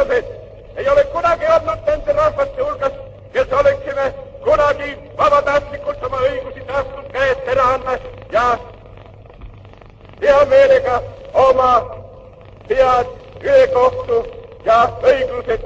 õiglased. Ei ole kunagi olnud nende rahvaste hulgas, kes oleksime kunagi vabatahtlikult oma õigusi tahtnud käest ära anda ja hea meelega oma head ülekohtu ja õiglused